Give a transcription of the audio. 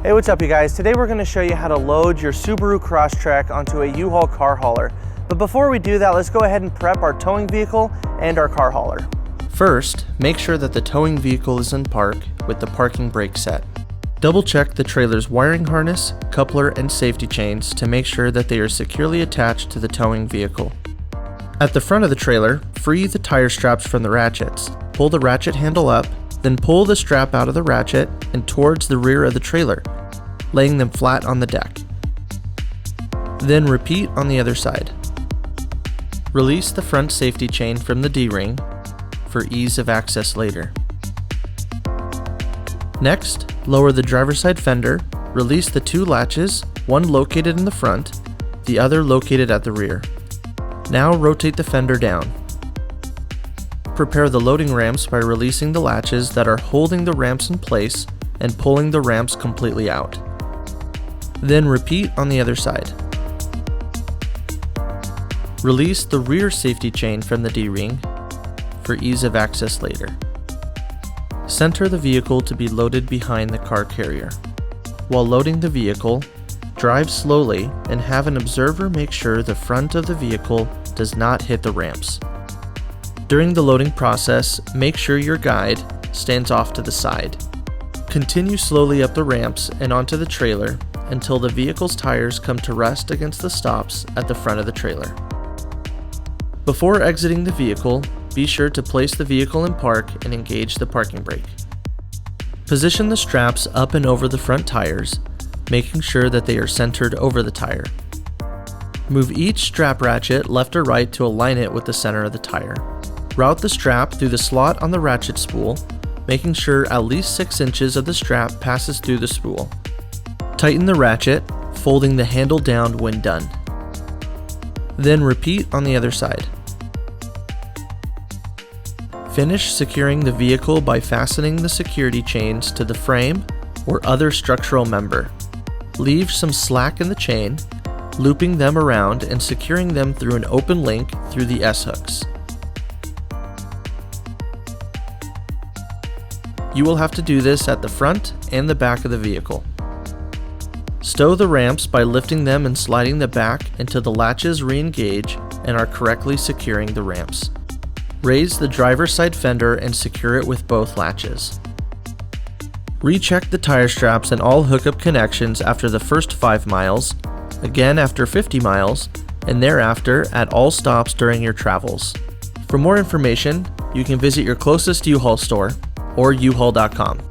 Hey, what's up you guys? Today we're going to show you how to load your Subaru Crosstrek onto a U-Haul car hauler. But before we do that, let's go ahead and prep our towing vehicle and our car hauler. First, make sure that the towing vehicle is in park with the parking brake set. Double check the trailer's wiring harness, coupler, and safety chains to make sure that they are securely attached to the towing vehicle. At the front of the trailer, free the tire straps from the ratchets. Pull the ratchet handle up, then pull the strap out of the ratchet and towards the rear of the trailer, laying them flat on the deck. Then repeat on the other side. Release the front safety chain from the D-ring for ease of access later. Next, lower the driver's side fender, release the two latches, one located in the front, the other located at the rear. Now rotate the fender down. Prepare the loading ramps by releasing the latches that are holding the ramps in place and pulling the ramps completely out. Then repeat on the other side. Release the rear safety chain from the D-ring for ease of access later. Center the vehicle to be loaded behind the car carrier. While loading the vehicle, drive slowly and have an observer make sure the front of the vehicle does not hit the ramps. During the loading process, make sure your guide stands off to the side. Continue slowly up the ramps and onto the trailer until the vehicle's tires come to rest against the stops at the front of the trailer. Before exiting the vehicle, be sure to place the vehicle in park and engage the parking brake. Position the straps up and over the front tires, making sure that they are centered over the tire. Move each strap ratchet left or right to align it with the center of the tire. Route the strap through the slot on the ratchet spool, making sure at least 6 inches of the strap passes through the spool. Tighten the ratchet, folding the handle down when done. Then repeat on the other side. Finish securing the vehicle by fastening the security chains to the frame or other structural member. Leave some slack in the chain, looping them around and securing them through an open link through the S-hooks. You will have to do this at the front and the back of the vehicle. Stow the ramps by lifting them and sliding the back until the latches re-engage and are correctly securing the ramps. Raise the driver's side fender and secure it with both latches. Recheck the tire straps and all hookup connections after the first 5 miles, again after 50 miles, and thereafter at all stops during your travels. For more information, you can visit your closest U-Haul store or uhaul.com.